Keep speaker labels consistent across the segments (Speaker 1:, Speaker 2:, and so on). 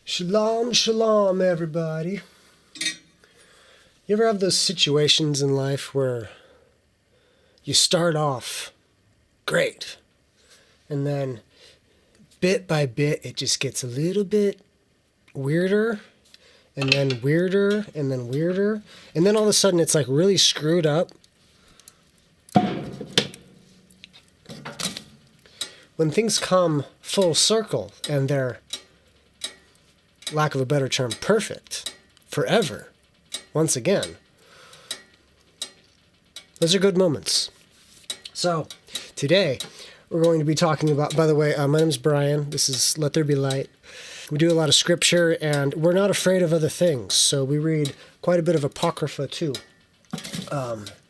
Speaker 1: Shalom, shalom, everybody. You ever have those situations in life where you start off great, and then bit by bit it just gets a little bit weirder, and then weirder, and then weirder, and then all of a sudden it's like really screwed up? When things come full circle and they're, lack of a better term, perfect, forever, once again, those are good moments. So, today, we're going to be talking about, by the way, my name's Brian. This is Let There Be Light. We do a lot of scripture, and we're not afraid of other things, so we read quite a bit of Apocrypha, too.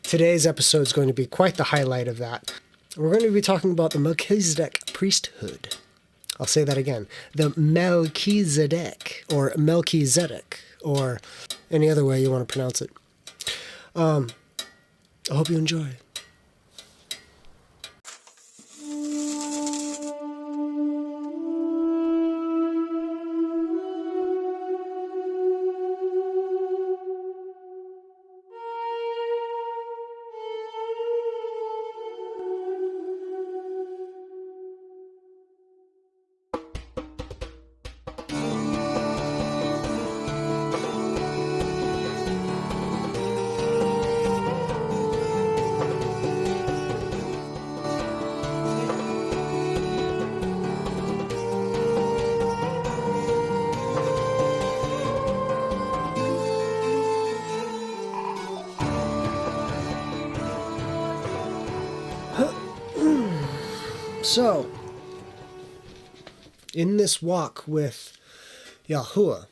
Speaker 1: Today's episode is going to be quite the highlight of that. We're going to be talking about the Melchizedek priesthood. I'll say that again. The Melchizedek, or any other way you want to pronounce it. I hope you enjoy. So, in this walk with Yahawah,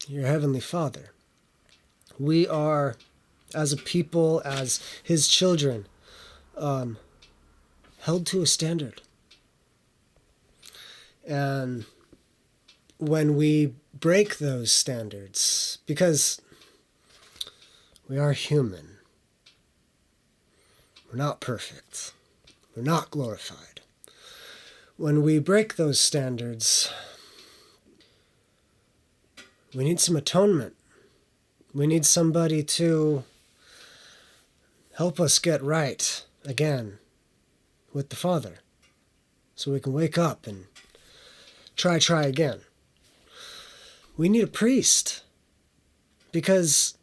Speaker 1: your Heavenly Father, we are, as a people, as His children, held to a standard. And when we break those standards, because we are human, we're not perfect, we're not glorified. When we break those standards, we need some atonement. We need somebody to help us get right again with the Father, so we can wake up and try again. We need a priest, because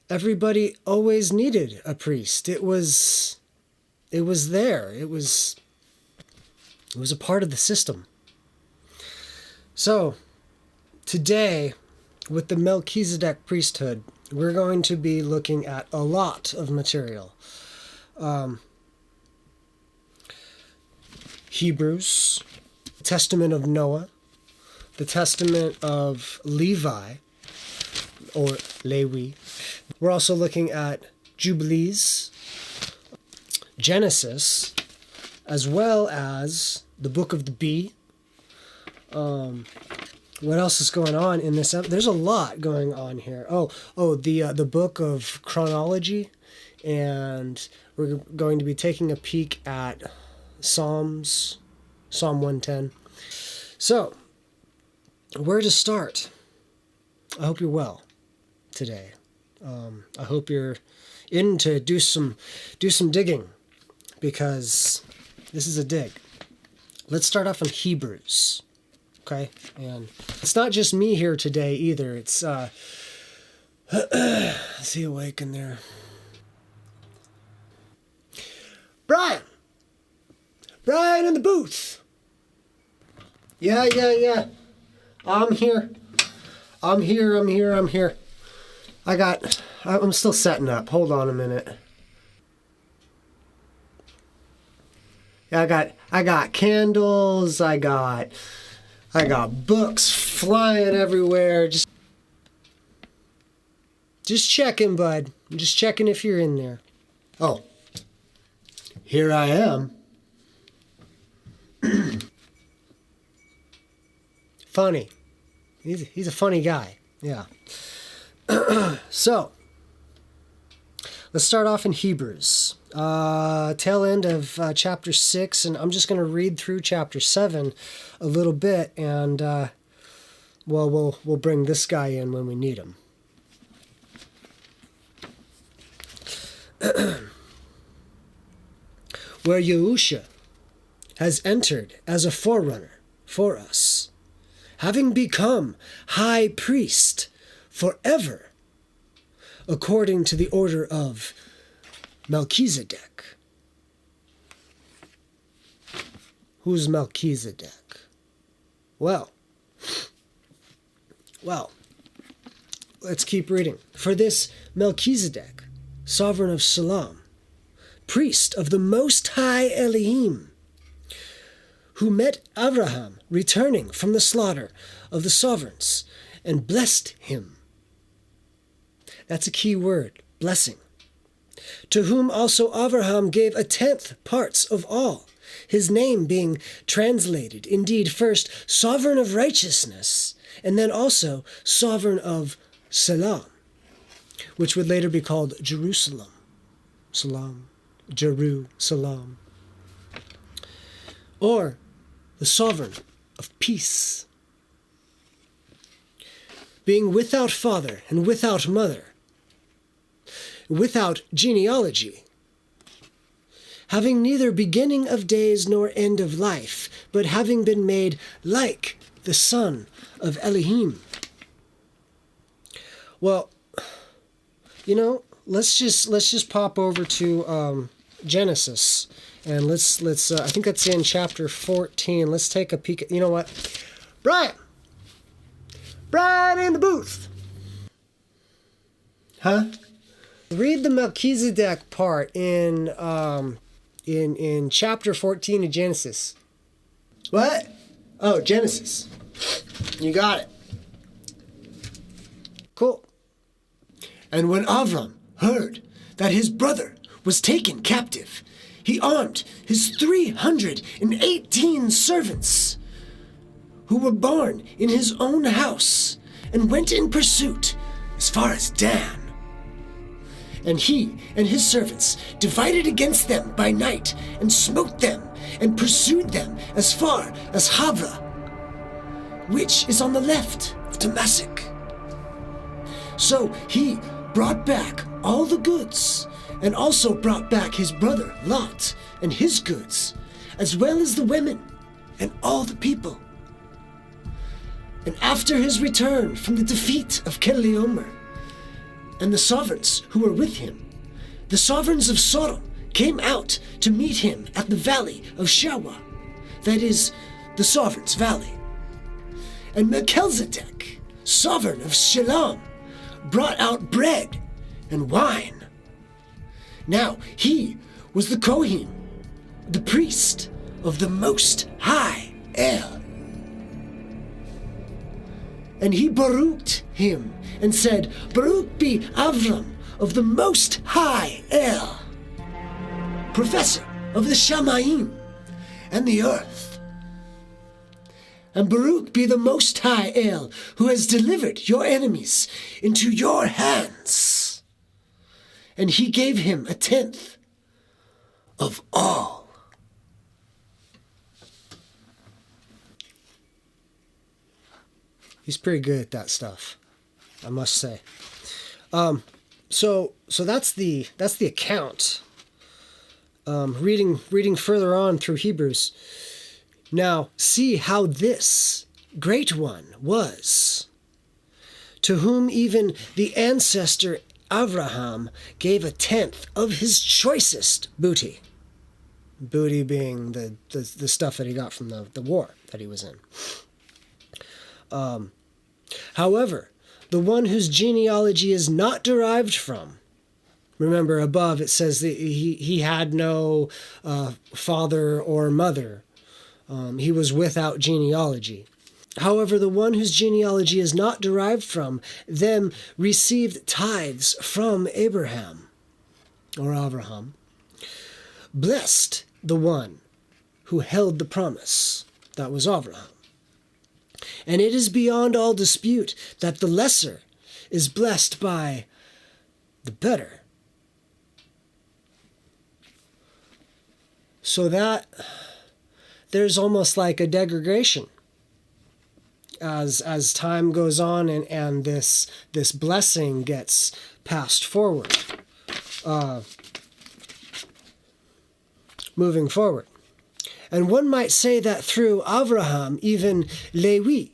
Speaker 1: everybody always needed a priest. It was there. It was a part of the system. So, today, with the Melchizedek priesthood, we're going to be looking at a lot of material. Hebrews, the Testament of Noah, the Testament of Levi, or Lewi. We're also looking at Jubilees, Genesis, as well as the Book of the Bee. What else is going on in this? There's a lot going on here. The Book of Chronology, and we're going to be taking a peek at Psalm 110. So, where to start? I hope you're well today. I hope you're in to do some digging, because this is a dig. Let's start off in Hebrews, okay? And it's not just me here today either. It's, is he awake in there? Brian in the booth. Yeah. I'm here. I'm still setting up. Hold on a minute. Yeah, I got candles, I got books flying everywhere. Just checking, bud. I'm just checking if you're in there. Oh, here I am. Funny. He's a funny guy. Yeah. So, let's start off in Hebrews. tail end of chapter 6, and I'm just going to read through chapter 7 a little bit, and we'll bring this guy in when we need him. Where Yahusha has entered as a forerunner for us, having become high priest forever, according to the order of Melchizedek. Who's Melchizedek? Well, let's keep reading. For this Melchizedek, sovereign of Salem, priest of the Most High Elohim, who met Abraham returning from the slaughter of the sovereigns and blessed him. That's a key word, blessing. To whom also Abraham gave 1/10 parts of all, his name being translated, indeed, first sovereign of righteousness, and then also sovereign of Salem, which would later be called Jerusalem. Jerusalem. Or the sovereign of peace. Being without father and without mother, without genealogy, having neither beginning of days nor end of life, but having been made like the Son of Elohim. Well, let's just pop over to Genesis, and let's I think that's in chapter 14. Let's take a peek at, you know what, Brian in the booth, huh? Read the Melchizedek part in chapter 14 of Genesis. What? Oh, Genesis. You got it. Cool. And when Avram heard that his brother was taken captive, he armed his 318 servants who were born in his own house and went in pursuit as far as Dan. And he and his servants divided against them by night and smote them and pursued them as far as Havra, which is on the left of Damascus. So he brought back all the goods, and also brought back his brother Lot and his goods, as well as the women and all the people. And after his return from the defeat of Kedorlaomer and the sovereigns who were with him, the sovereigns of Sodom came out to meet him at the valley of Shawah, that is, the sovereigns' valley. And Melchizedek, sovereign of Shalom, brought out bread and wine. Now he was the Kohen, the priest of the Most High El. And he baruched him and said, Baruch be Avram of the Most High El, professor of the Shamayim and the earth. And Baruch be the Most High El, who has delivered your enemies into your hands. And he gave him 1/10 of all. He's pretty good at that stuff, I must say. So that's the account. Reading further on through Hebrews. Now see how this great one was, to whom even the ancestor Abraham gave 1/10 of his choicest booty. Booty being the stuff that he got from the war that he was in. However, the one whose genealogy is not derived from, remember above it says that he had no father or mother. He was without genealogy. However, the one whose genealogy is not derived from them received tithes from Abraham, or Abraham. Blessed the one who held the promise, that was Abraham. And it is beyond all dispute that the lesser is blessed by the better. So that there's almost like a degradation as time goes on and this blessing gets passed forward, moving forward. And one might say that through Abraham, even Levi,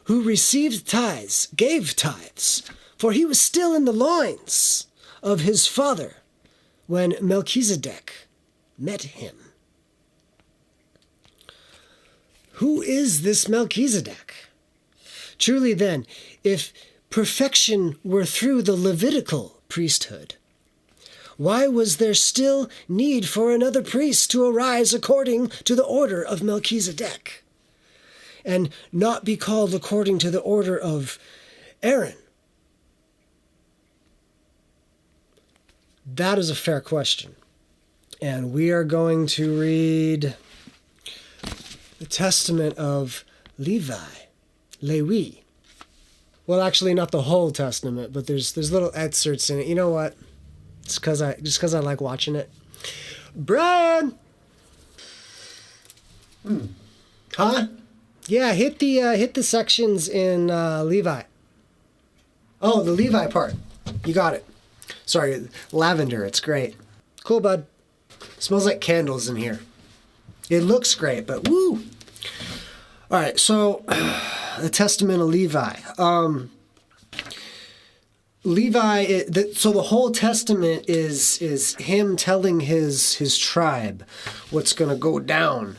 Speaker 1: who received tithes, gave tithes, for he was still in the loins of his father when Melchizedek met him. Who is this Melchizedek? Truly then, if perfection were through the Levitical priesthood, why was there still need for another priest to arise according to the order of Melchizedek, and not be called according to the order of Aaron? That is a fair question. And we are going to read the testament of Levi. Well, actually, not the whole testament, but there's little excerpts in it. You know what? It's just because I like watching it. Brian! Huh? Yeah, hit the sections in Levi. Oh, the Levi part. You got it. Sorry, lavender. It's great. Cool, bud. Smells like candles in here. It looks great, but woo! All right, so the Testament of Levi. So the whole Testament is him telling his tribe what's going to go down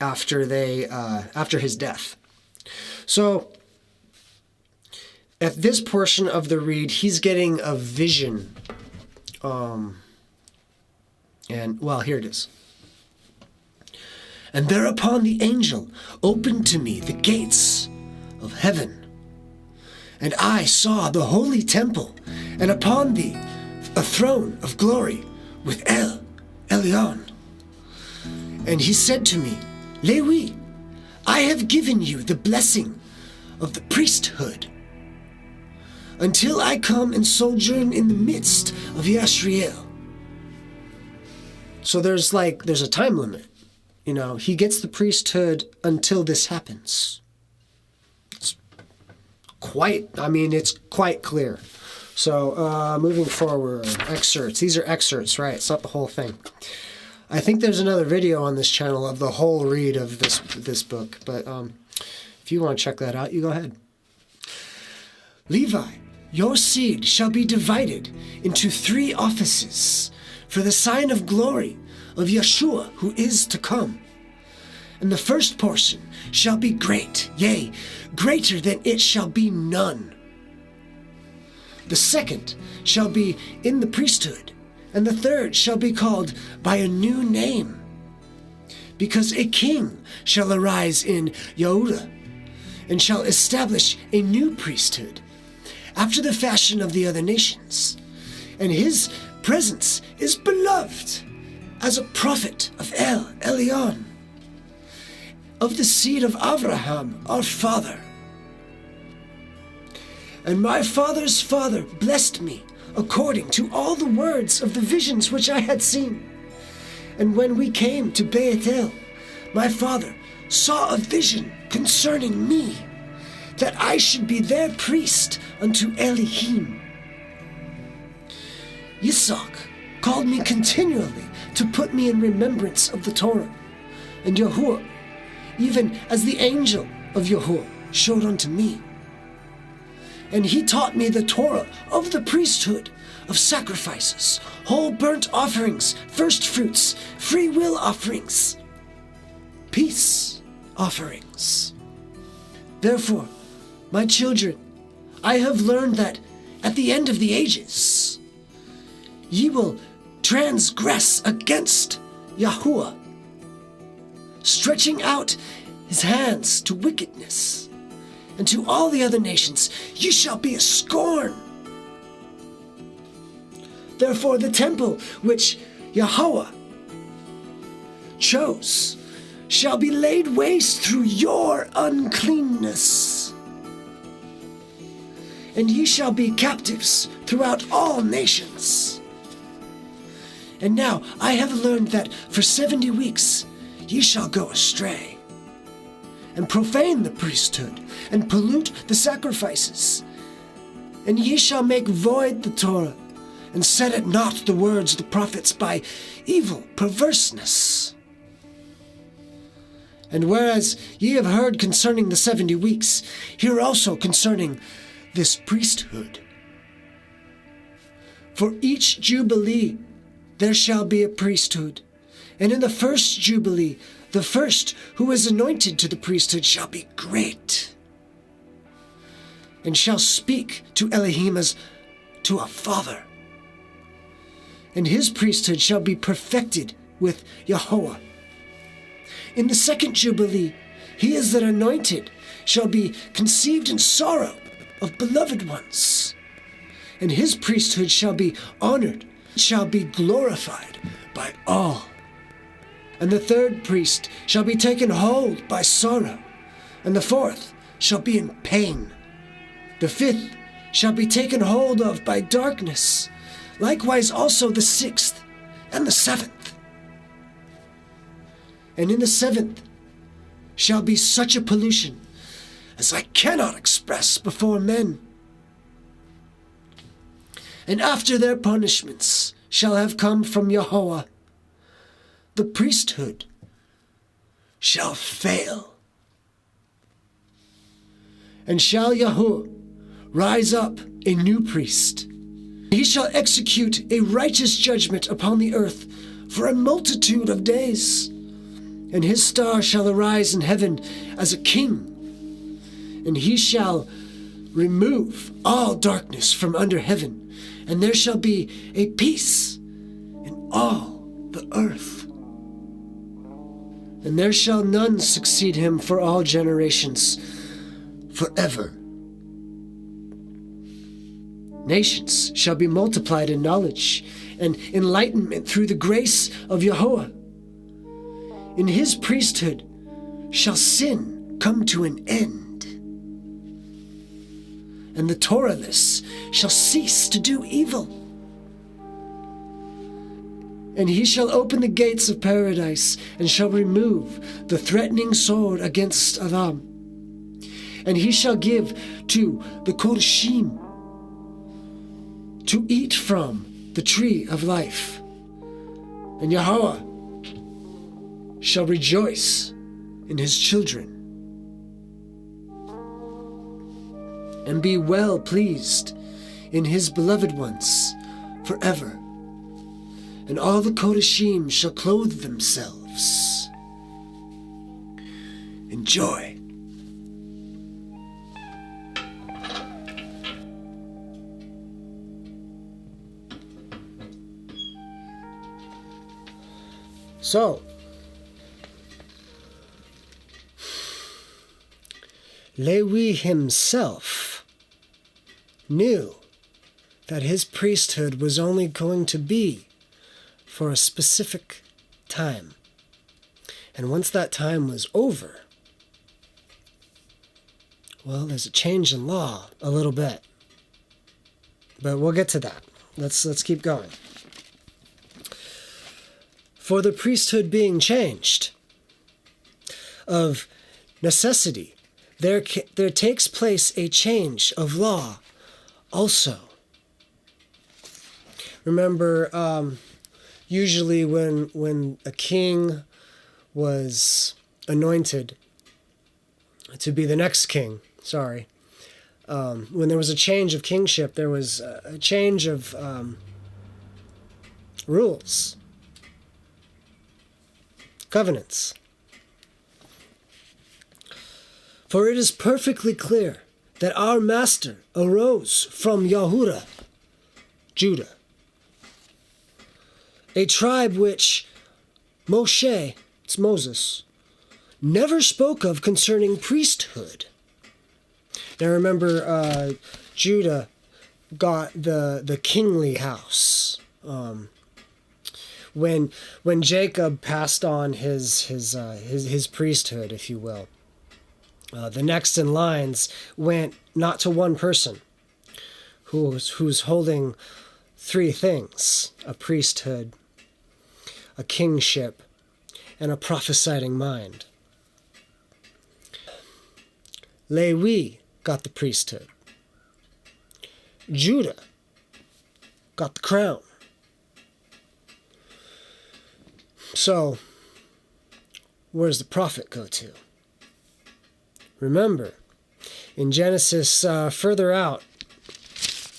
Speaker 1: after his death. So at this portion of the read, he's getting a vision. And well, here it is. And thereupon the angel opened to me the gates of heaven. And I saw the holy temple, and upon thee a throne of glory with El Elyon. And he said to me, Lewi, I have given you the blessing of the priesthood, until I come and sojourn in the midst of Yashriel. So there's a time limit. You know, he gets the priesthood until this happens. It's quite clear. So, moving forward, excerpts. These are excerpts, right? It's not the whole thing. I think there's another video on this channel of the whole read of this book, but if you want to check that out, you go ahead. Levi, your seed shall be divided into 3 offices for the sign of glory of Yeshua who is to come. And the first portion shall be great, yea, greater than it shall be none. The second shall be in the priesthood, and the third shall be called by a new name, because a king shall arise in Yahudah, and shall establish a new priesthood, after the fashion of the other nations. And his presence is beloved as a prophet of El Elyon, of the seed of Abraham, our father. And my father's father blessed me according to all the words of the visions which I had seen. And when we came to Bethel, my father saw a vision concerning me, that I should be their priest unto Elohim. Yitzhak called me continually to put me in remembrance of the Torah, and Yahuwah, even as the angel of Yahuwah, showed unto me. And he taught me the Torah of the priesthood, of sacrifices, whole burnt offerings, first fruits, free will offerings, peace offerings. Therefore, my children, I have learned that at the end of the ages, ye will transgress against Yahuwah, stretching out his hands to wickedness, and to all the other nations ye shall be a scorn. Therefore the temple which Yahawah chose shall be laid waste through your uncleanness, and ye shall be captives throughout all nations. And now I have learned that for 70 weeks ye shall go astray, and profane the priesthood, and pollute the sacrifices. And ye shall make void the Torah, and set at naught the words of the prophets by evil perverseness. And whereas ye have heard concerning the 70 weeks, hear also concerning this priesthood. For each jubilee there shall be a priesthood, and in the first jubilee the first who is anointed to the priesthood shall be great, and shall speak to Elohim as to a father. And his priesthood shall be perfected with Yahawah. In the second jubilee, he is that anointed shall be conceived in sorrow of beloved ones, and his priesthood shall be honored, shall be glorified by all. And the third priest shall be taken hold by sorrow, and the fourth shall be in pain. The fifth shall be taken hold of by darkness, likewise also the sixth and the seventh. And in the seventh shall be such a pollution as I cannot express before men. And after their punishments shall have come from Yahawah, the priesthood shall fail. And shall Yahuwah rise up a new priest. He shall execute a righteous judgment upon the earth for a multitude of days. And his star shall arise in heaven as a king. And he shall remove all darkness from under heaven. And there shall be a peace in all the earth. And there shall none succeed him for all generations, forever. Nations shall be multiplied in knowledge and enlightenment through the grace of Yahawah. In his priesthood shall sin come to an end, and the Torahless shall cease to do evil. And he shall open the gates of paradise, and shall remove the threatening sword against Adam. And he shall give to the Kodashim to eat from the tree of life. And Yahawah shall rejoice in his children, and be well pleased in his beloved ones forever. And all the Kodashim shall clothe themselves in joy. So, Lewi himself knew that his priesthood was only going to be for a specific time. And once that time was over, well, there's a change in law a little bit. But we'll get to that. Let's keep going. For the priesthood being changed, of necessity, there takes place a change of law also. Remember, usually when a king was anointed to be the next king, when there was a change of kingship, there was a change of rules, covenants. For it is perfectly clear that our master arose from Yahudah, Judah, a tribe which Moshe, it's Moses, never spoke of concerning priesthood. Now remember, Judah got the kingly house. When Jacob passed on his priesthood, if you will, the next in lines went not to one person who's holding three things: a priesthood, a kingship, and a prophesying mind. Lewi got the priesthood. Judah got the crown. So, where does the prophet go to? Remember, in Genesis further out,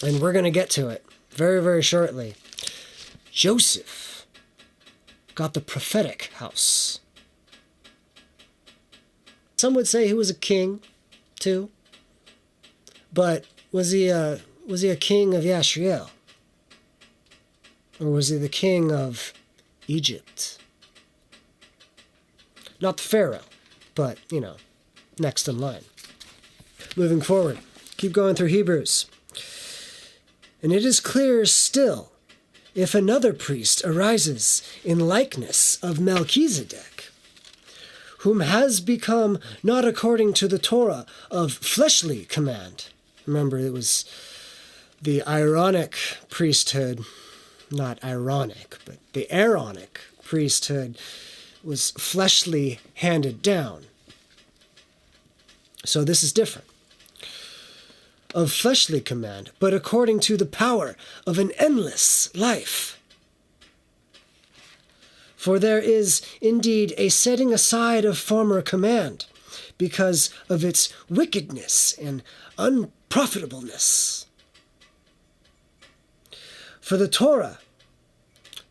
Speaker 1: and we're going to get to it very, very shortly, Joseph got the prophetic house. Some would say he was a king, too. But was he a king of Yashriel? Or was he the king of Egypt? Not the Pharaoh, but, next in line. Moving forward, keep going through Hebrews. And it is clear still, if another priest arises in likeness of Melchizedek, whom has become not according to the Torah of fleshly command. Remember, it was the Aaronic priesthood, not ironic, but the Aaronic priesthood was fleshly handed down. So this is different. Of fleshly command, but according to the power of an endless life. For there is indeed a setting aside of former command, because of its wickedness and unprofitableness. For the Torah,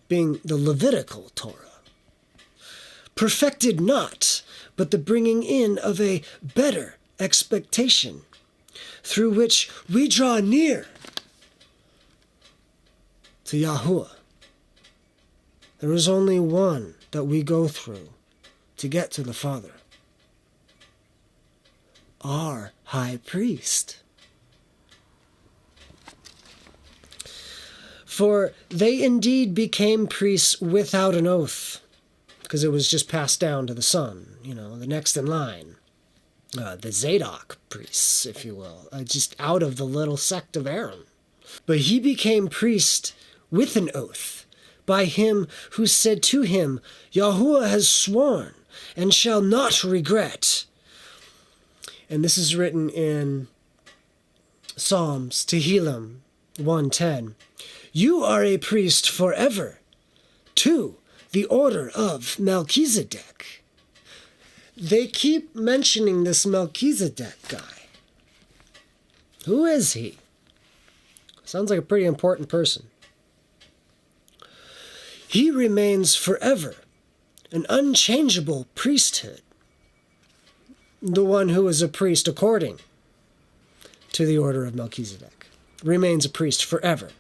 Speaker 1: being the Levitical Torah, perfected not, but the bringing in of a better expectation, through which we draw near to Yahuwah. There is only one that we go through to get to the Father. Our high priest. For they indeed became priests without an oath, because it was just passed down to the son, the next in line. The Zadok priests, if you will, just out of the little sect of Aaron. But he became priest with an oath, by him who said to him, Yahuwah has sworn, and shall not regret. And this is written in Psalms, Tehillim 1:10. You are a priest forever, to the order of Melchizedek. They keep mentioning this Melchizedek guy. Who is he? Sounds like a pretty important person. He remains forever an unchangeable priesthood. The one who is a priest according to the order of Melchizedek remains a priest forever.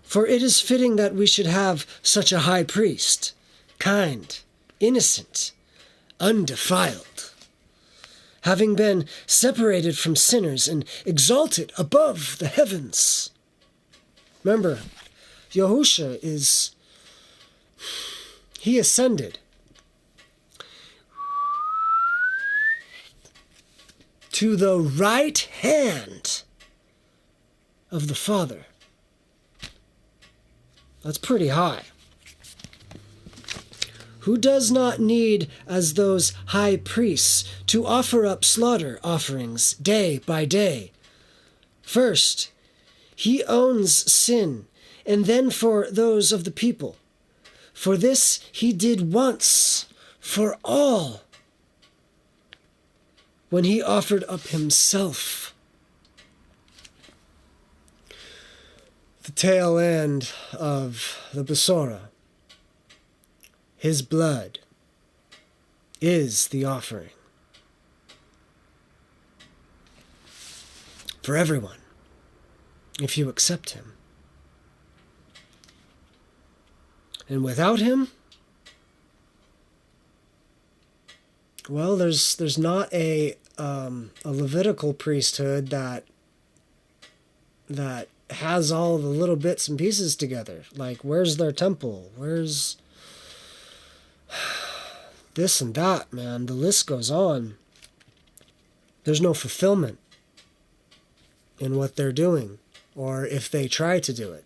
Speaker 1: For it is fitting that we should have such a high priest, kind, innocent, undefiled, having been separated from sinners and exalted above the heavens. Remember, Yahusha he ascended to the right hand of the Father. That's pretty high. Who does not need, as those high priests, to offer up slaughter offerings day by day? First, he owns sin, and then for those of the people. For this he did once for all, when he offered up himself. The tail end of the Besorah. His blood is the offering for everyone, if you accept him. And without him, well, there's not a Levitical priesthood that has all the little bits and pieces together. Like, where's their temple? Where's this and that, man? The list goes on. There's no fulfillment in what they're doing, or if they try to do it.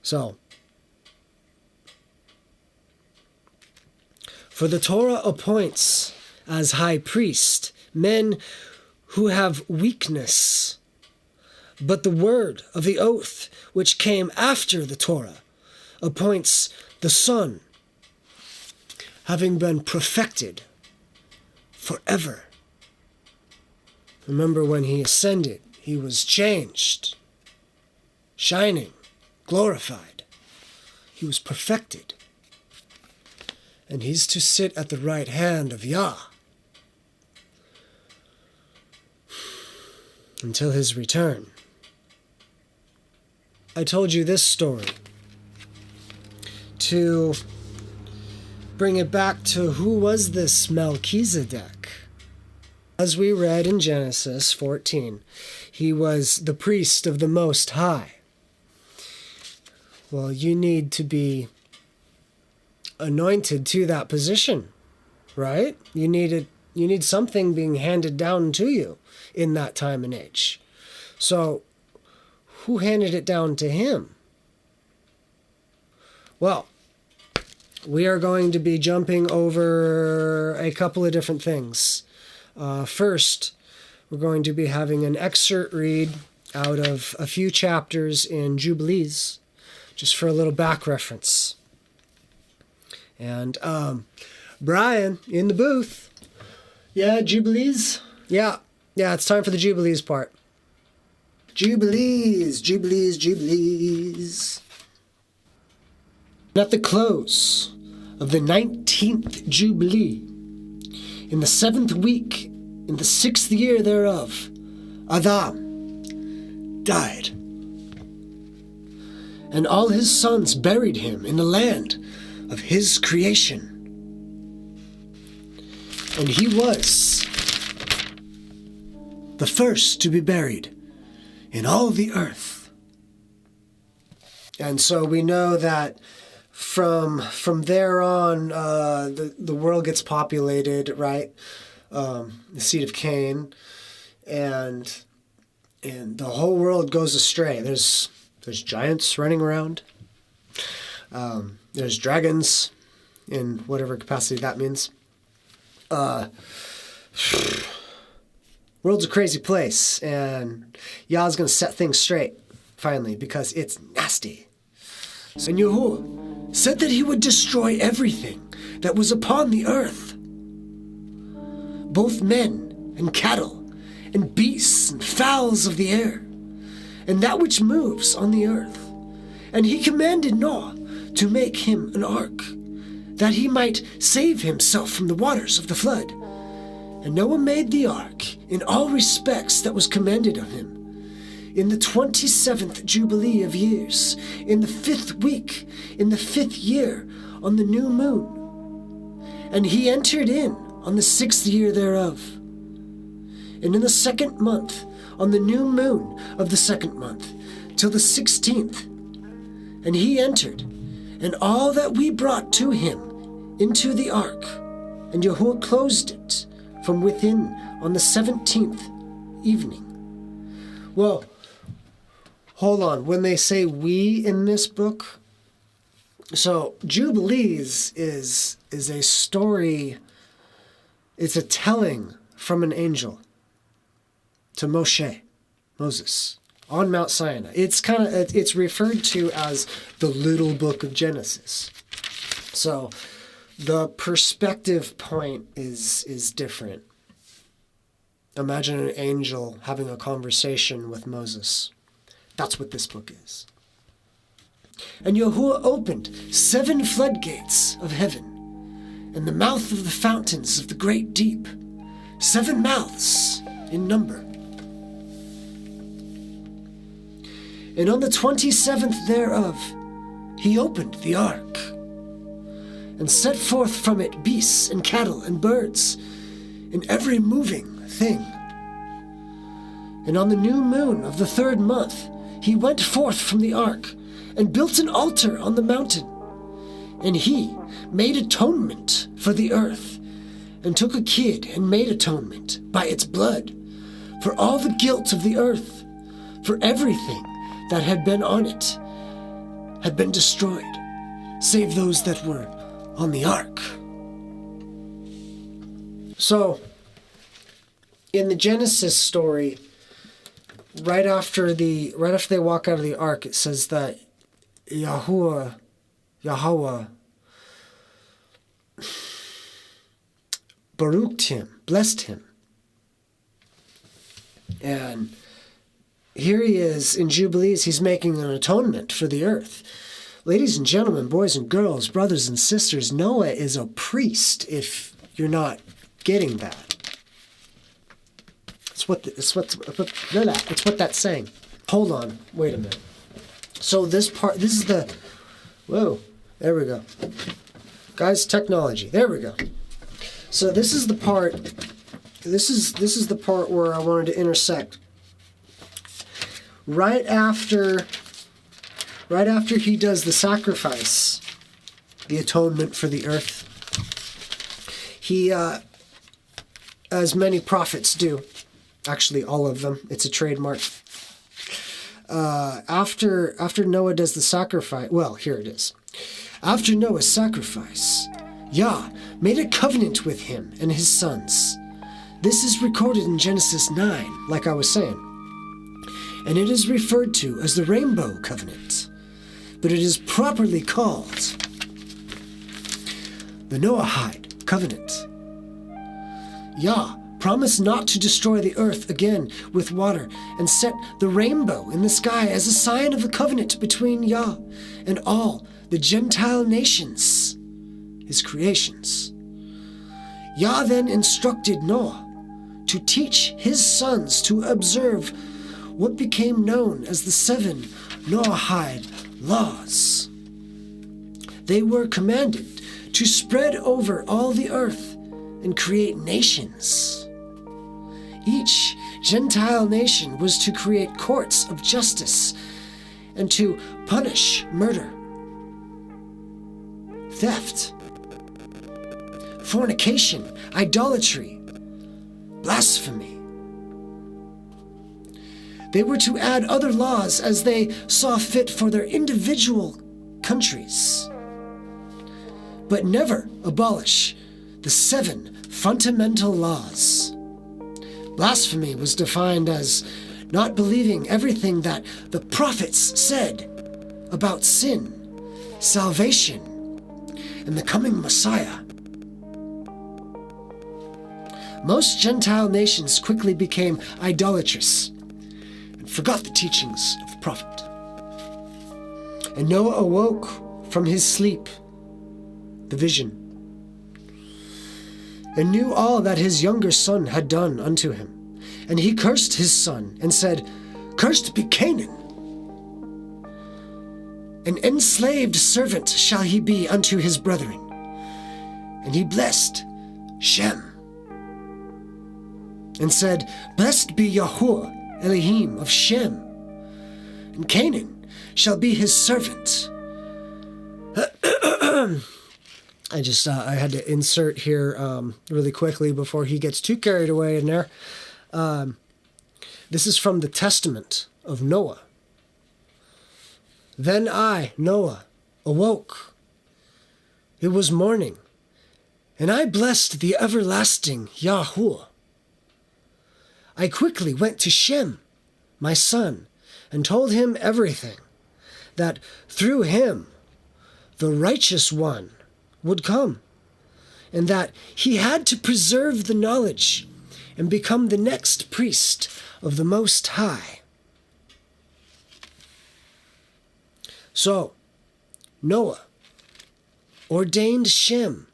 Speaker 1: So, for the Torah appoints as high priest men who have weakness, but the word of the oath which came after the Torah appoints the Son, having been perfected forever. Remember, when he ascended, he was changed, shining, glorified. He was perfected. And he's to sit at the right hand of Yah until his return. I told you this story to bring it back to who was this Melchizedek. As we read in Genesis 14, he was the priest of the Most High. Well, you need to be anointed to that position, right? You need something being handed down to you in that time and age. So, who handed it down to him? Well, we are going to be jumping over a couple of different things. First, we're going to be having an excerpt read out of a few chapters in Jubilees, just for a little back reference. And Brian, in the booth. Yeah, Jubilees? Yeah, it's time for the Jubilees part. Jubilees, Jubilees, Jubilees. At the close of the 19th Jubilee, in the 7th week, in the 6th year thereof, Adam died. And all his sons buried him in the land of his creation. And he was the first to be buried in all the earth. And so we know that from there on, the world gets populated, right? The seed of Cain, and the whole world goes astray. There's giants running around. There's dragons, in whatever capacity that means. World's a crazy place, and Yah's going to set things straight, finally, because it's nasty. So Yahuwah said that he would destroy everything that was upon the earth, both men and cattle, and beasts and fowls of the air, and that which moves on the earth. And he commanded Noah to make him an ark, that he might save himself from the waters of the flood. And Noah made the ark in all respects that was commanded of him. In the 27th Jubilee of years, in the 5th week, in the 5th year, on the new moon. And he entered in on the 6th year thereof. And in the 2nd month, on the new moon of the 2nd month, till the 16th. And he entered, and all that we brought to him into the ark. And Yahuwah closed it from within on the 17th evening. Well, hold on. When they say we in this book, so Jubilees is a story, it's a telling from an angel to Moses, on Mount Sinai. It's referred to as the little book of Genesis. So the perspective point is different. Imagine an angel having a conversation with Moses. That's what this book is. And Yahuwah opened 7 floodgates of heaven, and the mouth of the fountains of the great deep, 7 mouths in number. And on the 27th thereof, he opened the ark, and set forth from it beasts and cattle and birds, and every moving thing. And on the new moon of the 3rd month, he went forth from the ark, and built an altar on the mountain. And he made atonement for the earth, and took a kid and made atonement by its blood, for all the guilt of the earth, for everything that had been on it, had been destroyed, save those that were on the ark. So, in the Genesis story, right after they walk out of the ark, it says that Yahawah baruched him, blessed him. And here he is in Jubilees, he's making an atonement for the earth. Ladies and gentlemen, boys and girls, brothers and sisters, Noah is a priest, if you're not getting that. It's what that's saying. Hold on, wait a minute. So this is the, whoa, there we go. Guys, technology, there we go. So this is the part, this is the part where I wanted to intersect. Right after he does the sacrifice, the atonement for the earth, he, as many prophets do, actually all of them, it's a trademark. After Noah does the sacrifice, well, here it is. After Noah's sacrifice, Yah made a covenant with him and his sons. This is recorded in Genesis 9, like I was saying. And it is referred to as the Rainbow Covenant, but it is properly called the Noahide Covenant. Yah promised not to destroy the earth again with water and set the rainbow in the sky as a sign of the covenant between Yah and all the Gentile nations, his creations. Yah then instructed Noah to teach his sons to observe what became known as the 7 Noahide laws. They were commanded to spread over all the earth and create nations. Each Gentile nation was to create courts of justice and to punish murder, theft, fornication, idolatry, blasphemy. They were to add other laws as they saw fit for their individual countries, but never abolish the 7 fundamental laws. Blasphemy was defined as not believing everything that the prophets said about sin, salvation, and the coming Messiah. Most Gentile nations quickly became idolatrous and forgot the teachings of the prophet. And Noah awoke from his sleep, the vision, and knew all that his younger son had done unto him. And he cursed his son, and said, Cursed be Canaan. An enslaved servant shall he be unto his brethren. And he blessed Shem, and said, Blessed be Yahuwah Elohim of Shem, and Canaan shall be his servant. I had to insert here really quickly before he gets too carried away in there. This is from the Testament of Noah. Then I, Noah, awoke. It was morning, and I blessed the everlasting Yahuwah. I quickly went to Shem, my son, and told him everything, that through him the righteous one would come, and that he had to preserve the knowledge and become the next priest of the Most High. So, Noah ordained Shem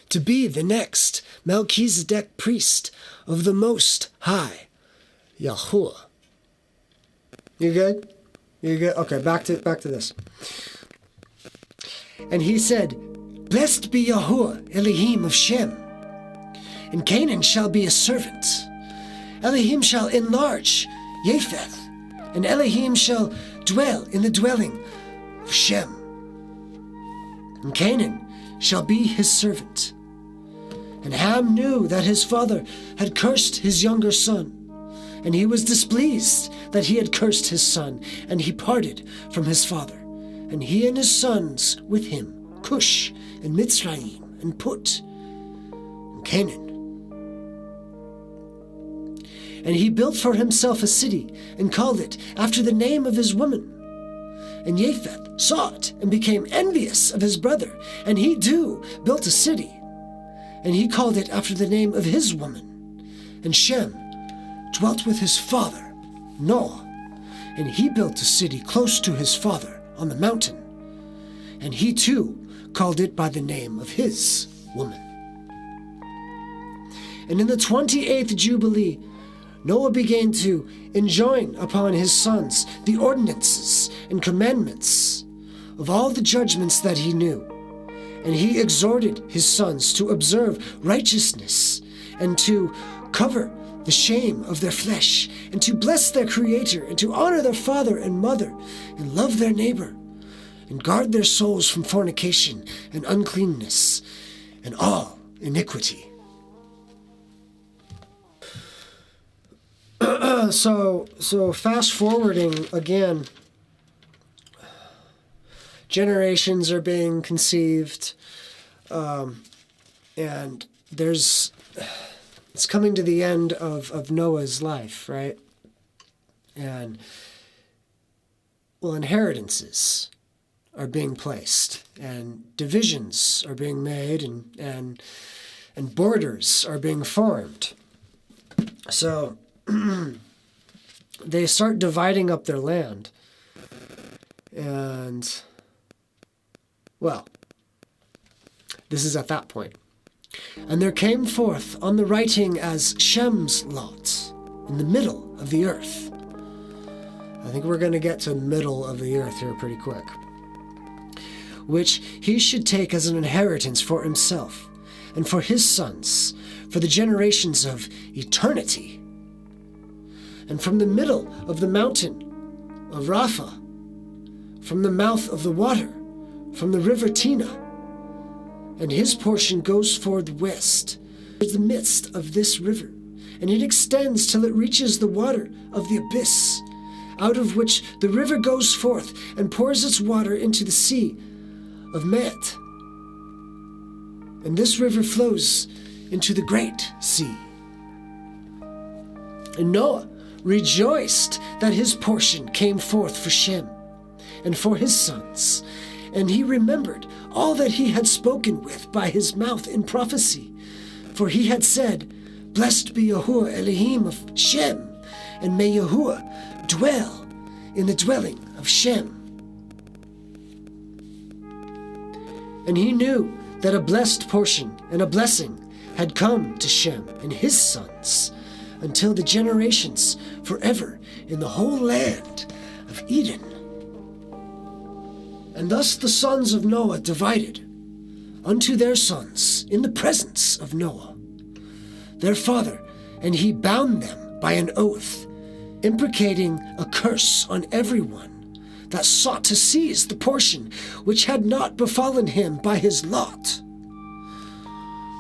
Speaker 1: to be the next Melchizedek priest of the Most High, Yahuwah. You good? You good? Okay, back to this. And he said, Blessed be Yahuwah Elohim of Shem, and Canaan shall be a servant. Elohim shall enlarge Japheth, and Elohim shall dwell in the dwelling of Shem. And Canaan shall be his servant. And Ham knew that his father had cursed his younger son, and he was displeased that he had cursed his son, and he parted from his father, and he and his sons with him, Cush and Mitzrayim and Put and Canaan. And he built for himself a city and called it after the name of his woman. And Japheth saw it and became envious of his brother, and he too built a city, and he called it after the name of his woman. And Shem dwelt with his father, Noah, and he built a city close to his father on the mountain, and he too called it by the name of his woman. And in the 28th Jubilee, Noah began to enjoin upon his sons the ordinances and commandments of all the judgments that he knew. And he exhorted his sons to observe righteousness and to cover the shame of their flesh and to bless their Creator and to honor their father and mother and love their neighbor and guard their souls from fornication and uncleanness and all iniquity. So fast forwarding again, generations are being conceived, and it's coming to the end of Noah's life, right? And inheritances are being placed, and divisions are being made, and borders are being formed. So they start dividing up their land. And, this is at that point. And there came forth on the writing as Shem's lot in the middle of the earth. I think we're going to get to middle of the earth here pretty quick. Which he should take as an inheritance for himself and for his sons, for the generations of eternity. And from the middle of the mountain of Rapha, from the mouth of the water, from the river Tina, and his portion goes forth west, towards the midst of this river, and it extends till it reaches the water of the abyss, out of which the river goes forth and pours its water into the sea of Met. And this river flows into the great sea. And Noah rejoiced that his portion came forth for Shem and for his sons, and he remembered all that he had spoken with by his mouth in prophecy. For he had said, Blessed be Yahuwah Elohim of Shem, and may Yahuwah dwell in the dwelling of Shem. And he knew that a blessed portion and a blessing had come to Shem and his sons, until the generations forever in the whole land of Eden. And thus the sons of Noah divided unto their sons in the presence of Noah, their father, and he bound them by an oath, imprecating a curse on everyone that sought to seize the portion which had not befallen him by his lot.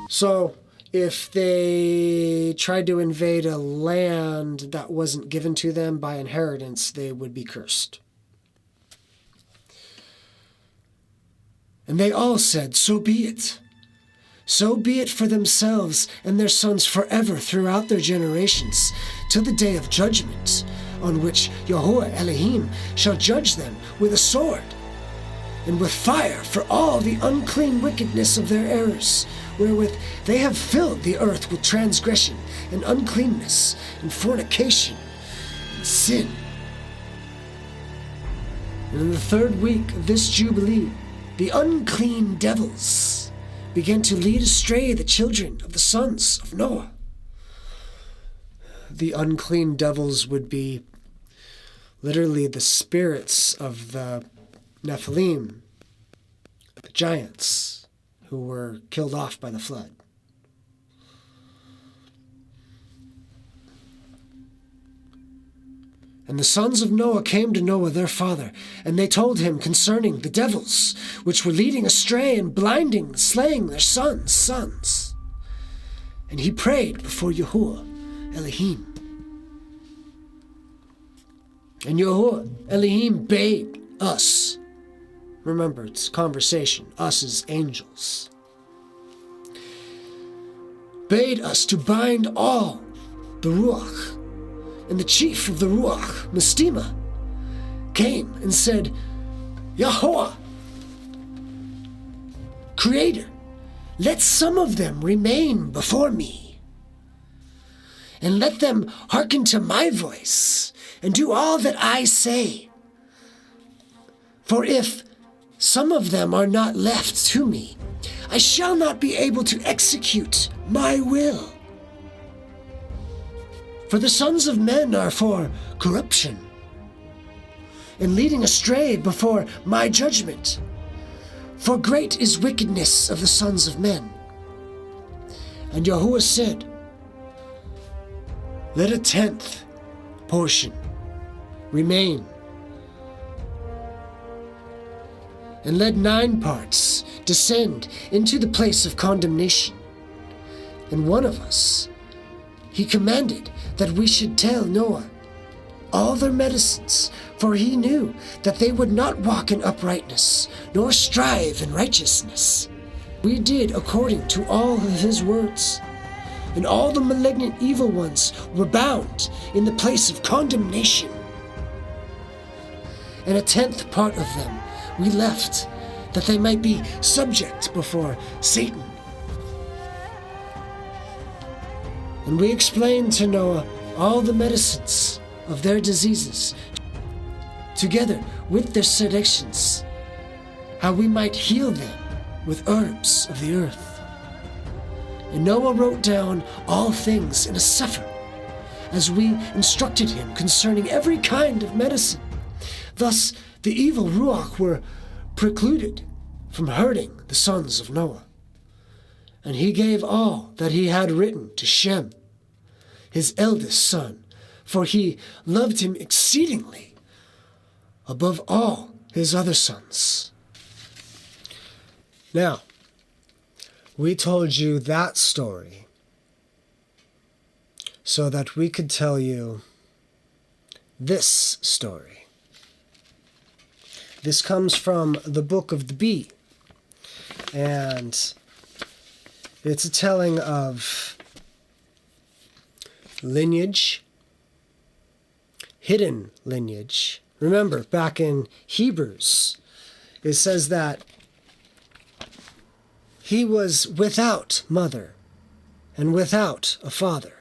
Speaker 1: So, if they tried to invade a land that wasn't given to them by inheritance, they would be cursed. And they all said, So be it. So be it for themselves and their sons forever throughout their generations, till the day of judgment, on which Yahuwah Elohim shall judge them with a sword, and with fire for all the unclean wickedness of their errors, wherewith they have filled the earth with transgression and uncleanness and fornication and sin. And in the 3rd week of this Jubilee, the unclean devils began to lead astray the children of the sons of Noah. The unclean devils would be literally the spirits of the Nephilim, the giants, who were killed off by the flood. And the sons of Noah came to Noah their father, and they told him concerning the devils, which were leading astray and blinding, slaying their sons. And he prayed before Yahuwah Elohim. And Yahuwah Elohim bade us, remember, it's conversation, us as angels, bade us to bind all the Ruach, and the chief of the Ruach, Mistema, came and said, Yahawah, Creator, let some of them remain before me, and let them hearken to my voice, and do all that I say. For if some of them are not left to me, I shall not be able to execute my will. For the sons of men are for corruption, and leading astray before my judgment. For great is wickedness of the sons of men. And Yahuwah said, let a 10th portion remain, and let 9 parts descend into the place of condemnation. And one of us, he commanded that we should tell Noah all their medicines, for he knew that they would not walk in uprightness, nor strive in righteousness. We did according to all of his words, and all the malignant evil ones were bound in the place of condemnation. And a 10th part of them we left, that they might be subject before Satan. And we explained to Noah all the medicines of their diseases, together with their seductions, how we might heal them with herbs of the earth. And Noah wrote down all things in a sefer, as we instructed him concerning every kind of medicine. Thus the evil Ruach were precluded from hurting the sons of Noah. And he gave all that he had written to Shem, his eldest son, for he loved him exceedingly above all his other sons. Now, we told you that story so that we could tell you this story. This comes from the book of the Bee, and it's a telling of lineage, hidden lineage. Remember, back in Hebrews, it says that he was without mother and without a father.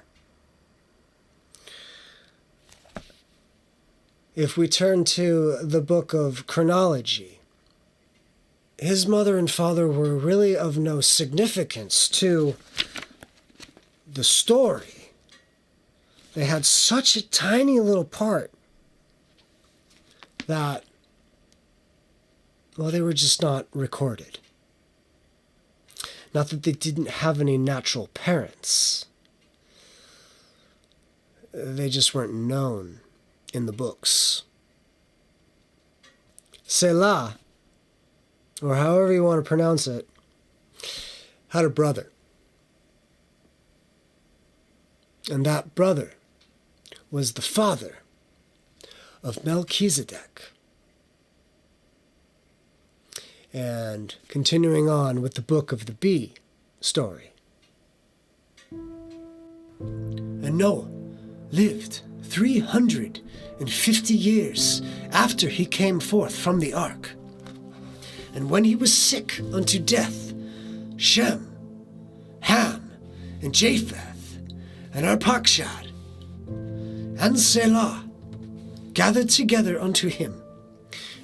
Speaker 1: If we turn to the book of chronology, his mother and father were really of no significance to the story. They had such a tiny little part that, well, they were just not recorded. Not that they didn't have any natural parents. They just weren't known in the books. Selah, or however you want to pronounce it, had a brother. And that brother was the father of Melchizedek. And continuing on with the book of the Bee story. And Noah lived 350 years after he came forth from the ark. And when he was sick unto death, Shem, Ham, and Japheth, and Arpachshad, and Selah gathered together unto him.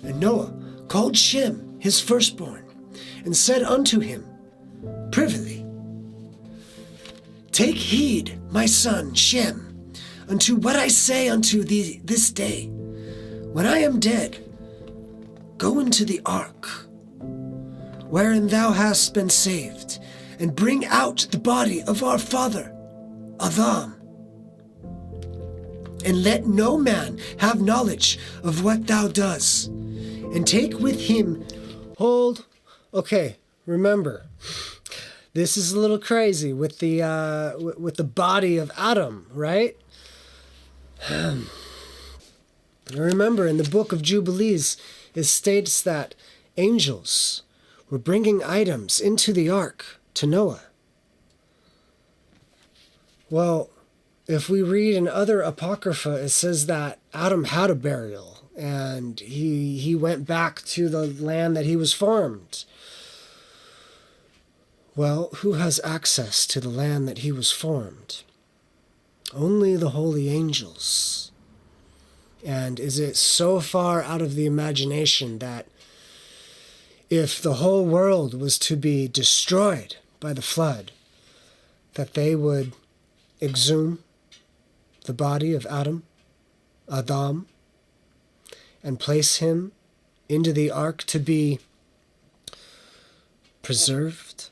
Speaker 1: And Noah called Shem his firstborn, and said unto him privily, Take heed, my son Shem, unto what I say unto thee this day. When I am dead, go into the ark, wherein thou hast been saved, and bring out the body of our father, Adam. And let no man have knowledge of what thou doest, and take with him. Hold. Okay, remember, this is a little crazy with the body of Adam, right? Remember, in the book of Jubilees, it states that angels were bringing items into the ark to Noah. Well, if we read in other apocrypha, it says that Adam had a burial and he went back to the land that he was formed. Well, who has access to the land that he was formed? Only the holy angels. And is it so far out of the imagination that if the whole world was to be destroyed by the flood, that they would exhume the body of Adam, and place him into the ark to be preserved?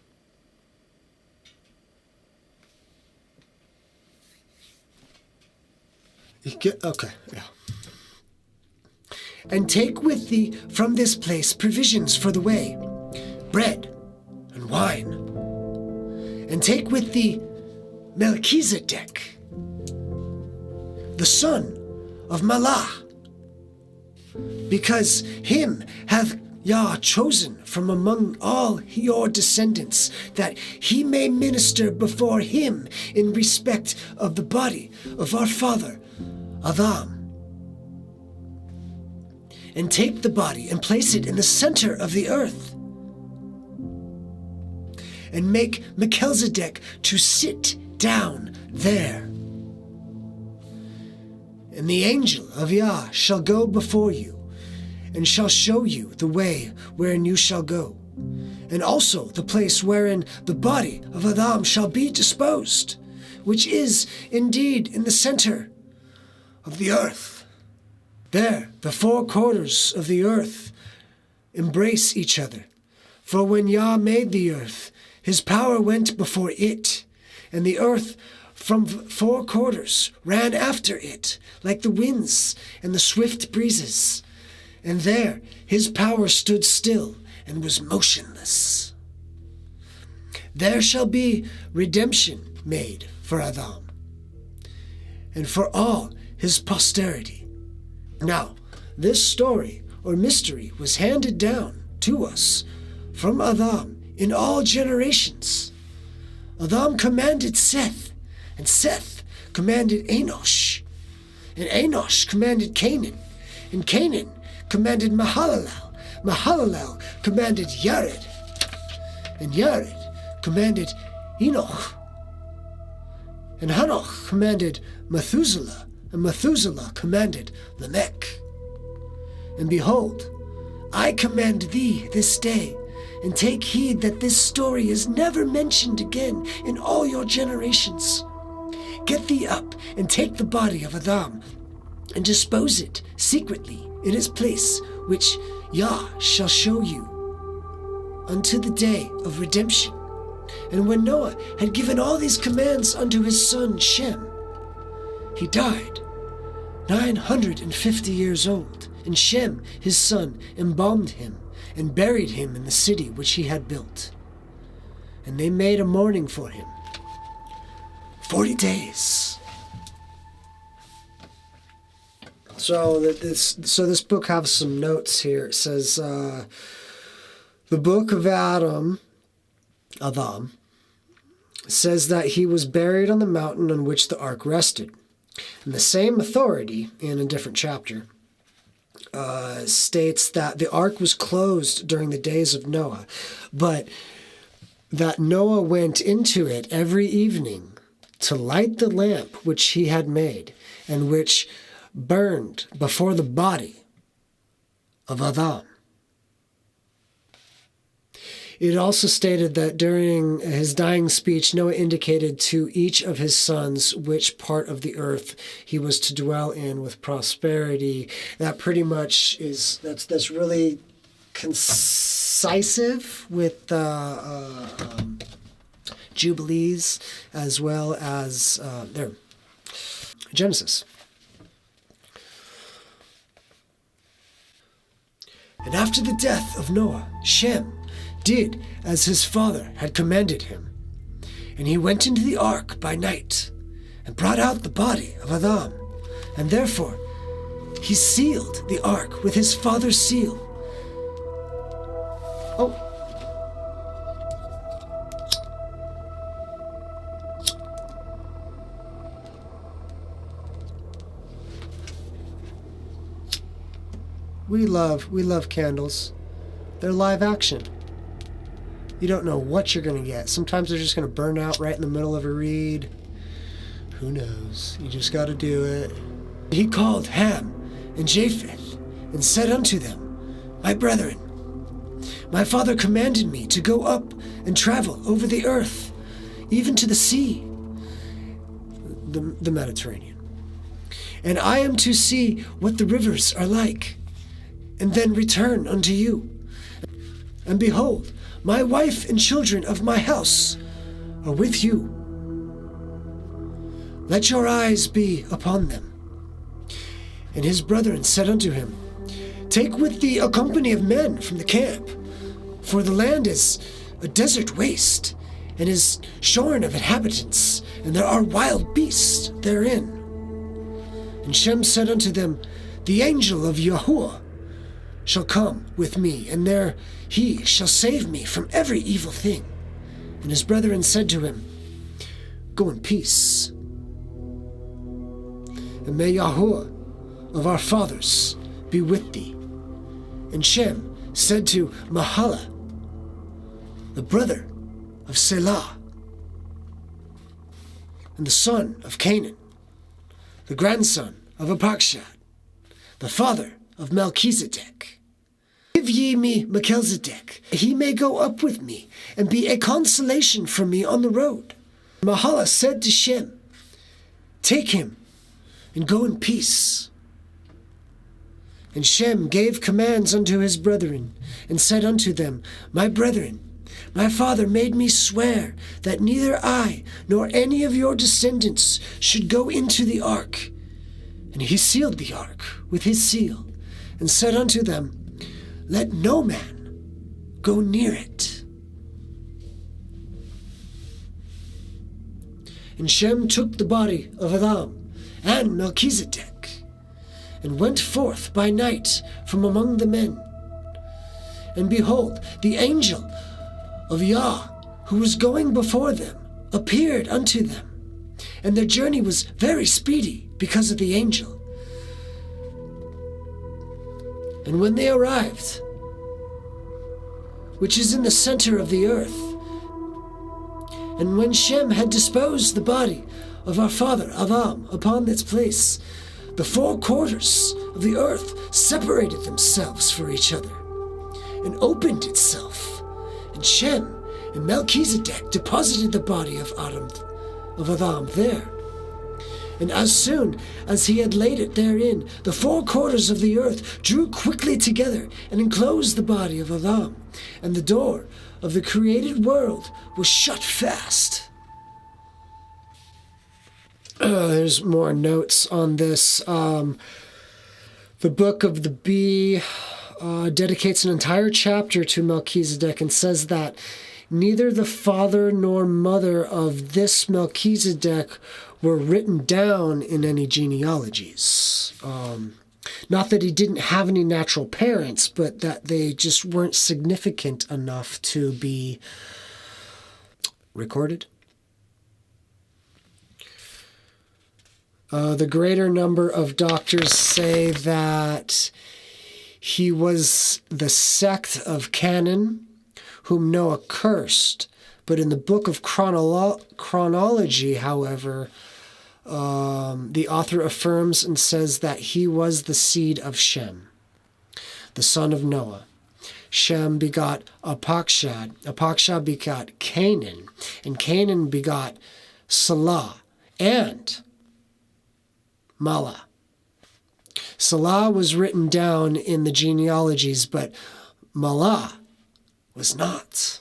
Speaker 1: Okay, yeah. And take with thee from this place provisions for the way, bread and wine. And take with thee Melchizedek, the son of Malah, because him hath Yah chosen from among all your descendants, that he may minister before him in respect of the body of our father Adam. And take the body and place it in the center of the earth, and make Melchizedek to sit down there. And the angel of Yah shall go before you, and shall show you the way wherein you shall go, and also the place wherein the body of Adam shall be disposed, which is indeed in the center of the earth. There the four quarters of the earth embrace each other. For when Yah made the earth, his power went before it, and the earth from four quarters ran after it, like the winds and the swift breezes. And there his power stood still and was motionless. There shall be redemption made for Adam, and for all his posterity. Now, this story or mystery was handed down to us from Adam in all generations. Adam commanded Seth, and Seth commanded Enosh, and Enosh commanded Canaan, and Canaan commanded Mahalalel, Mahalalel commanded Yared, and Yared commanded Enoch, and Hanoch commanded Methuselah, and Methuselah commanded Lamech. And behold, I command thee this day, and take heed that this story is never mentioned again in all your generations. Get thee up, and take the body of Adam, and dispose it secretly in its place, which Yah shall show you, unto the day of redemption. And when Noah had given all these commands unto his son Shem, he died 950 years old, and Shem his son embalmed him, and buried him in the city which he had built. And they made a mourning for him 40 days. So this book has some notes here. It says, the book of Adam, says that he was buried on the mountain on which the ark rested. And the same authority, in a different chapter, states that the ark was closed during the days of Noah, but that Noah went into it every evening to light the lamp which he had made, and which burned before the body of Adam. It also stated that during his dying speech, Noah indicated to each of his sons which part of the earth he was to dwell in with prosperity. That pretty much is, that's really concisive with Jubilees as well as Genesis. And after the death of Noah, Shem did as his father had commanded him. And he went into the ark by night, and brought out the body of Adam. And therefore he sealed the ark with his father's seal, Oh. We love candles. They're live action. You don't know what you're going to get. Sometimes they're just going to burn out right in the middle of a read. Who knows? You just got to do it. He called Ham and Japheth and said unto them, My brethren, my father commanded me to go up and travel over the earth, even to the sea, the Mediterranean. And I am to see what the rivers are like, and then return unto you. And behold, my wife and children of my house are with you. Let your eyes be upon them. And his brethren said unto him, Take with thee a company of men from the camp, for the land is a desert waste, and is shorn of inhabitants, and there are wild beasts therein. And Shem said unto them, The angel of Yahawah shall come with me, and there he shall save me from every evil thing. And his brethren said to him, Go in peace. And may Yahawah of our fathers be with thee. And Shem said to Mahalah, the brother of Selah, and the son of Canaan, the grandson of Apakshad, the father of Melchizedek, Give ye me Melchizedek, he may go up with me, and be a consolation for me on the road. Mahalah said to Shem, Take him, and go in peace. And Shem gave commands unto his brethren, and said unto them, My brethren, my father made me swear that neither I nor any of your descendants should go into the ark. And he sealed the ark with his seal, and said unto them, Let no man go near it. And Shem took the body of Adam and Melchizedek, and went forth by night from among the men. And behold, the angel of Yah, who was going before them, appeared unto them. And their journey was very speedy because of the angel. And when they arrived, which is in the center of the earth, and when Shem had disposed the body of our father Adam upon its place, the four quarters of the earth separated themselves for each other, and opened itself, and Shem and Melchizedek deposited the body of Adam there. And as soon as he had laid it therein, the four quarters of the earth drew quickly together and enclosed the body of Adam, and the door of the created world was shut fast. There's more notes on this. The Book of the Bee dedicates an entire chapter to Melchizedek and says that neither the father nor mother of this Melchizedek were written down in any genealogies. Not that he didn't have any natural parents, but that they just weren't significant enough to be recorded. The greater number of doctors say that he was the sect of Canaan, whom Noah cursed. But in the book of chronology, however, the author affirms and says that he was the seed of Shem, the son of Noah. Shem begot Apakshad. Apakshad begot Canaan. And Canaan begot Salah and Mala. Salah was written down in the genealogies, but Mala was not.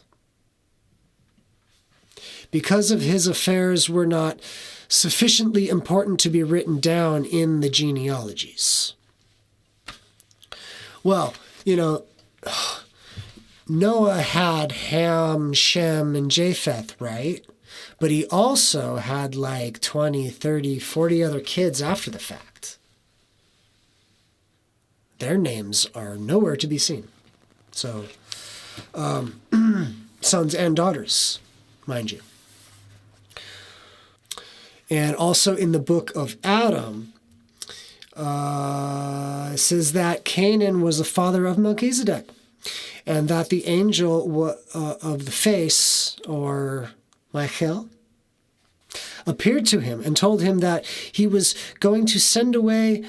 Speaker 1: Because of his affairs were not sufficiently important to be written down in the genealogies. Well, Noah had Ham, Shem, and Japheth, right? But he also had like 20, 30, 40 other kids after the fact. Their names are nowhere to be seen. So sons and daughters, mind you. And also in the book of Adam, it says that Canaan was the father of Melchizedek, and that the angel of the face, or Michael, appeared to him and told him that he was going to send away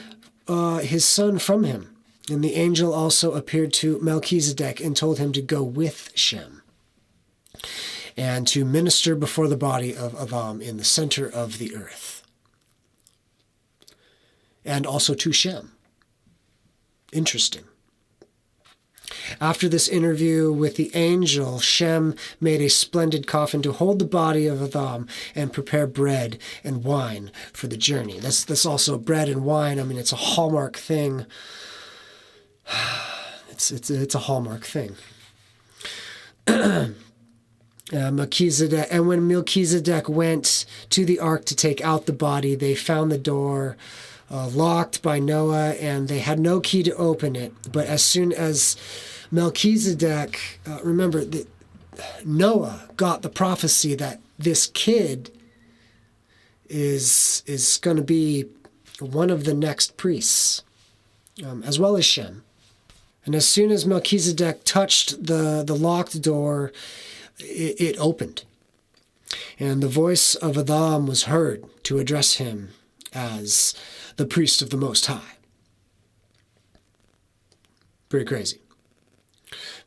Speaker 1: his son from him. And the angel also appeared to Melchizedek and told him to go with Shem and to minister before the body of Adam in the center of the earth. And also to Shem. Interesting. After this interview with the angel, Shem made a splendid coffin to hold the body of Adam and prepare bread and wine for the journey. That's also bread and wine. I mean, it's a hallmark thing. It's a hallmark thing. Melchizedek, and when Melchizedek went to the ark to take out the body, they found the door locked by Noah, and they had no key to open it. But as soon as Melchizedek, remember that Noah got the prophecy that this kid is going to be one of the next priests, as well as Shem. And as soon as Melchizedek touched the locked door, it opened. And the voice of Adam was heard to address him as the priest of the Most High. Pretty crazy.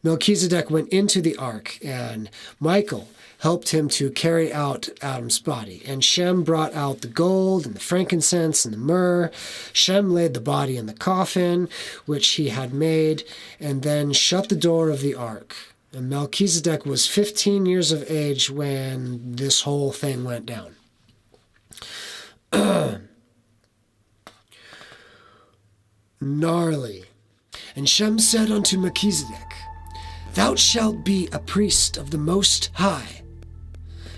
Speaker 1: Melchizedek went into the ark, and Michael helped him to carry out Adam's body. And Shem brought out the gold and the frankincense and the myrrh. Shem laid the body in the coffin, which he had made, and then shut the door of the ark. And Melchizedek was 15 years of age when this whole thing went down. Gnarly. And Shem said unto Melchizedek, Thou shalt be a priest of the Most High,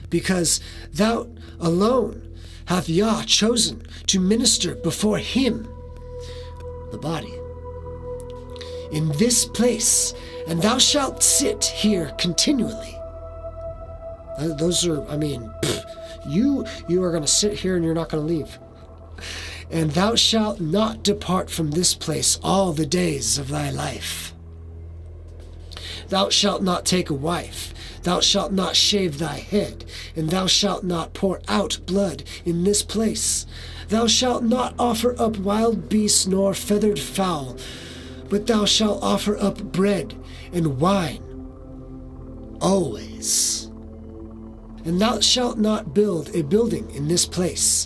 Speaker 1: because thou alone hath Yah chosen to minister before him, the body, in this place, and thou shalt sit here continually. Those are, you are going to sit here and you're not going to leave. And thou shalt not depart from this place all the days of thy life. Thou shalt not take a wife, thou shalt not shave thy head, and thou shalt not pour out blood in this place. Thou shalt not offer up wild beasts nor feathered fowl, but thou shalt offer up bread and wine always. And thou shalt not build a building in this place.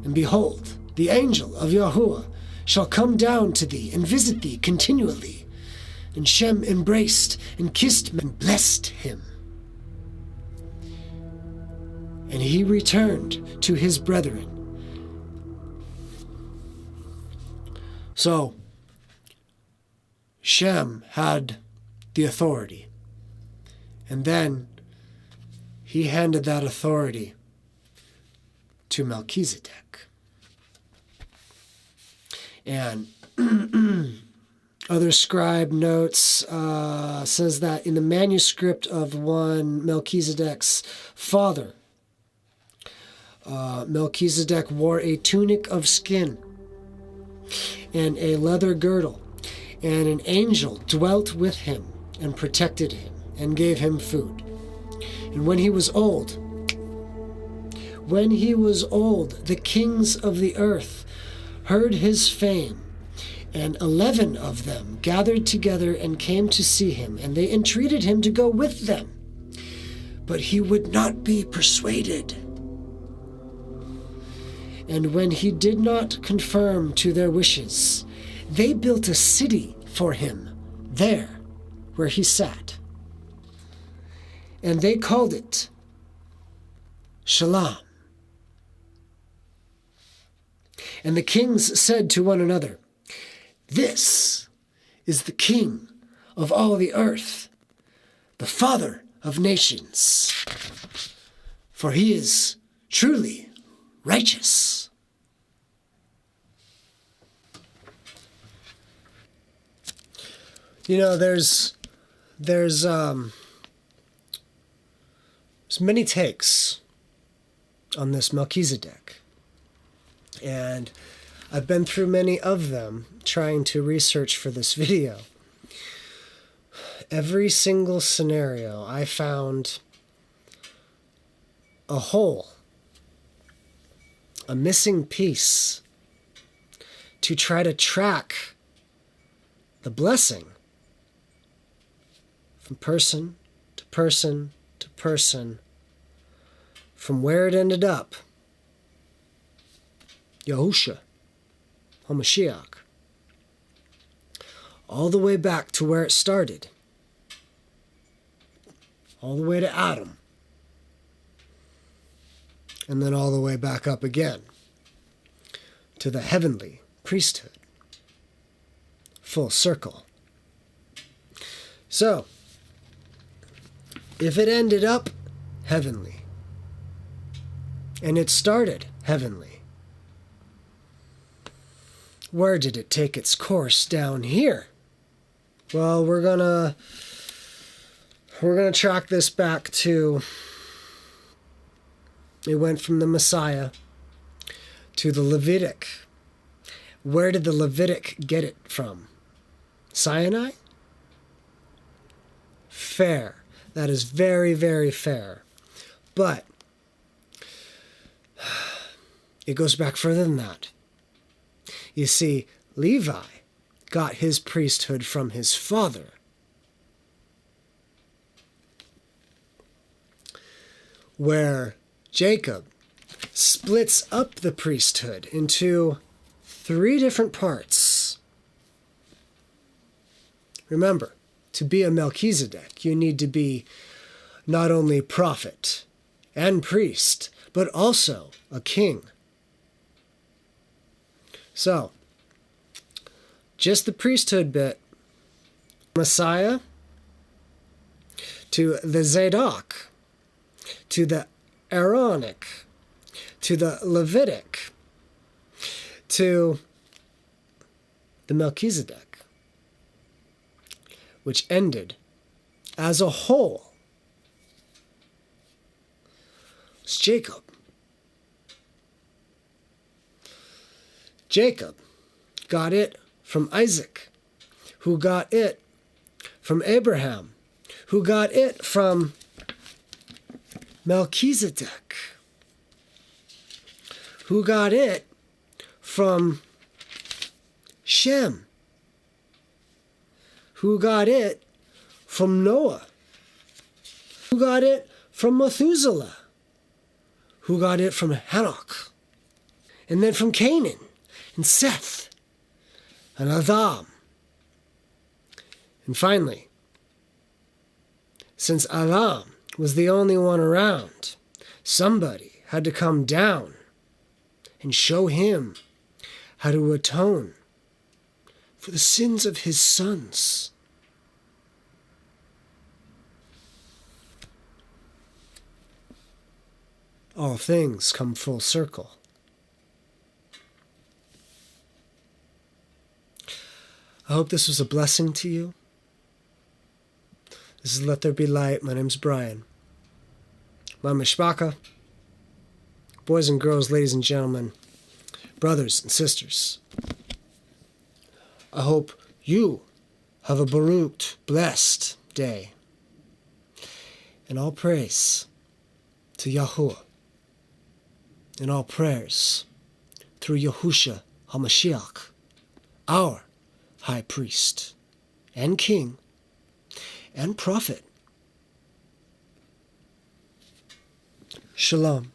Speaker 1: And behold, the angel of Yahawah shall come down to thee and visit thee continually. And Shem embraced and kissed him and blessed him. And he returned to his brethren. So, Shem had the authority. And then he handed that authority to Melchizedek. And other scribe notes says that in the manuscript of one Melchizedek's father, Melchizedek wore a tunic of skin and a leather girdle, and an angel dwelt with him and protected him and gave him food. And when he was old, the kings of the earth heard his fame, and 11 of them gathered together and came to see him, and they entreated him to go with them. But he would not be persuaded. And when he did not conform to their wishes, they built a city for him there where he sat. And they called it Shalom. And the kings said to one another, This is the King of all the earth, the Father of nations, for he is truly righteous. You know, there's there's many takes on this Melchizedek, and I've been through many of them trying to research for this video. Every single scenario I found a hole, a missing piece to try to track the blessing from person to person to person, from where it ended up. Yahusha Ha'Mashiach. All the way back to where it started. All the way to Adam. And then all the way back up again to the heavenly priesthood. Full circle. So, if it ended up heavenly, and it started heavenly, where did it take its course down here? Well, we're gonna track this back to, it went from the Messiah to the Levitic. Where did the Levitic get it from? Sinai? Fair. That is very, very fair. But it goes back further than that. You see, Levi got his priesthood from his father. Where Jacob splits up the priesthood into 3 different parts. Remember, to be a Melchizedek, you need to be not only prophet and priest, but also a king. So, just the priesthood bit, Messiah to the Zadok, to the Aaronic, to the Levitic, to the Melchizedek, which ended as a whole was Jacob. Jacob got it from Isaac, who got it from Abraham, who got it from Melchizedek, who got it from Shem, who got it from Noah, who got it from Methuselah, who got it from Hanok, and then from Canaan, and Seth, and Adam. And finally, since Adam was the only one around, somebody had to come down and show him how to atone for the sins of his sons. All things come full circle. I hope this was a blessing to you. This is Let There Be Light. My name's Brian. My mishpacha, boys and girls, ladies and gentlemen, brothers and sisters. I hope you have a baruch, blessed day. And all praise to Yahawah. And all prayers through Yahusha Ha'Mashiach, our High Priest and King and Prophet. Shalom.